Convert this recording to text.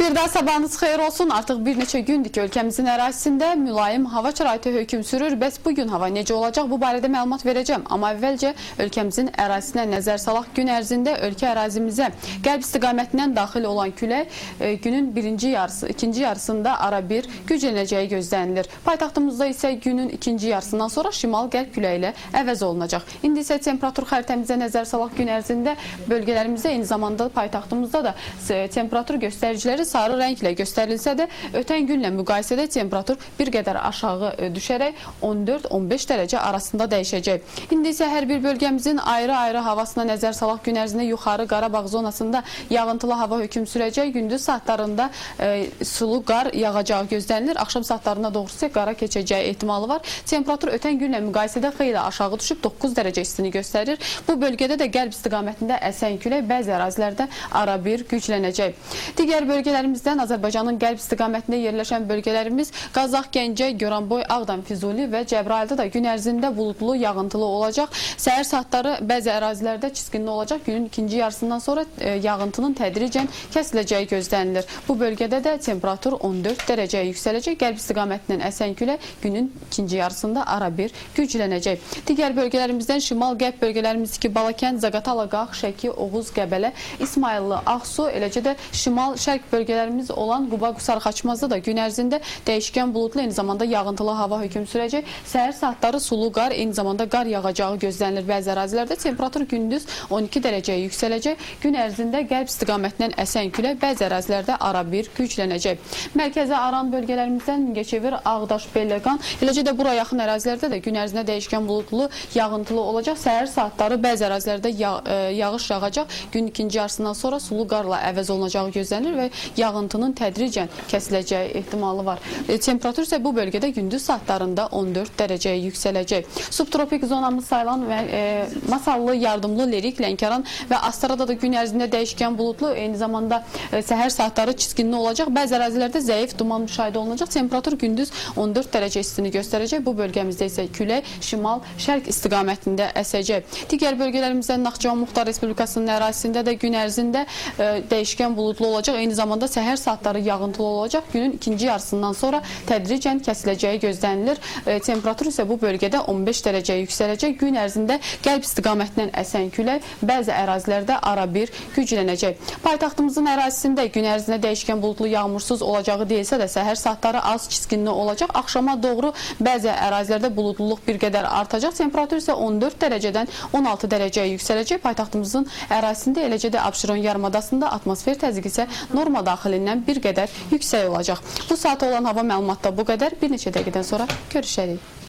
Bir daha sabahınız xeyir olsun. Artıq bir neçə gündür ki, ölkəmizin ərazisində mülayim hava şəraiti hökm sürür. Bəs bugün hava necə olacaq? Bu barədə məlumat verəcəm. Amma əvvəlcə ölkəmizin ərazisinə nəzər salaq. Gün ərzində ölkə ərazimizə qərb istiqamətindən daxil olan külək günün ikinci yarısında ara bir güclənəcəyi gözlənilir. Paytaxtımızda isə günün ikinci yarısından sonra şimal-qərb küləyi ilə əvəz olunacaq. İndi isə temperatur xəritəmizə nəzər salaq. Gün ərzində bölgələrimizdə, eyni zamanda paytaxtımızda da temperatur göstəriciləri sarı rənglə göstərilsə də, ötən günlə müqayisədə temperatur bir qədər aşağı düşərək 14-15 dərəcə arasında dəyişəcək. İndi isə hər bir bölgəmizin ayrı-ayrı havasına nəzər salaq. Gün ərzində yuxarı Qarabağ zonasında yağıntılı hava hökm sürəcək. Gündüz saatlarında sulu qar yağacağı gözlənilir. Axşam saatlarına doğru isə qara keçəcəyi ehtimalı var. Temperatur ötən günlə müqayisədə xeyli aşağı düşüb 9 dərəcə istini göstərir. Bu bölgədə də qərb istiqamətində əsən külək bəzi ərazilərdə ara bir güclənəcək. Digər bölgələrimizdən Azərbaycanın qərb istiqamətində yerləşən bölgələrimiz Qazax, Gəncə, Goranboy, Ağdam, Füzuli və Cəbrayılda da gün ərzində buludlu, yağıntılı olacaq. Səhər saatları bəzi ərazilərdə çiskinli olacaq. Günün ikinci yarısından sonra yağıntının tədricən kəsiləcəyi gözlənilir. Bu bölgədə də temperatur 14 dərəcəyə yüksələcək. Qərb istiqamətindən əsən külək günün ikinci yarısında ara bir güclənəcək. Digər bölgələrimizdən şimal-qərb bölgələrimiz ki, Balakənd, Zaqatala, Qax, Şəki, Oğuz, Qəbələ, İsmayıllı, Ağsu, eləcə də şimal-şərq bölgələrimiz olan Quba, Qusar, Xaçmazda da gün ərzində dəyişkən buludlu, eyni zamanda yağıntılı hava hökm sürəcək. Səhər saatları sulu qar, eyni zamanda qar yağacağı gözlənilir bəzi ərazilərdə. Temperatur gündüz 12 dərəcəyə yüksələcək. Gün ərzində qərb istiqamətindən əsən külək bəzi ərazilərdə ara bir güclənəcək. Mərkəzi Aran bölgələrimizdən Mingəçevir, Ağdaş, Bəlləqan, eləcə də bura yaxın ərazilərdə də gün ərzində dəyişkən buludlu, yağıntılı olacaq. Səhər saatları bəzi ərazilərdə yağış yağacaq. Gün ikinci yarısından sonra sulu qarla əvəz olunacağı gözlənilir və yağıntının tədricən kəsiləcəyi ehtimalı var. Temperatur isə bu bölgədə gündüz saatlarında 14 dərəcəyə yüksələcək. Subtropik zonamız sayılan və Masallı, Yardımlı, Lerik, Lənkəran və Astarada da gün ərzində dəyişkən buludlu, eyni zamanda səhər saatları çiskinli olacaq. Bəzi ərazilərdə zəif duman müşahidə olunacaq. Temperatur gündüz 14 dərəcə istini göstərəcək. Bu bölgəmizdə isə külək şimal-şərq istiqamətində əsəcək. Digər bölgələrimizdən Naxçıvan Muxtar Respublikasının ərazisində də gün ərzində dəyişkən buludlu olacaq. Eyni zamanda səhər saatları yağıntılı olacaq. Günün ikinci yarısından sonra tədricən kəsiləcəyi gözlənilir. Temperatur isə bu bölgədə 15 dərəcəyə yüksələcək. Gün ərzində qərb istiqamətindən əsən külək bəzi ərazilərdə ara bir güclənəcək. Paytaxtımızın ərazisində gün ərzində dəyişkən buludlu, yağmursuz olacağı deyilsə də səhər saatları az çiskinli olacaq. Axşama doğru bəzi ərazilərdə buludluluq bir qədər artacaq. Temperatur isə 14 dərəcədən 16 dərəcəyə yüksələcək. Paytaxtımızın ərazisində, eləcə də Abşeron yarımadasında atmosfer təzyiqi isə norma daxilindən bir qədər yüksək olacaq. Bu saata olan hava məlumatda bu qədər. Bir neçə dəqiqədən sonra görüşərik.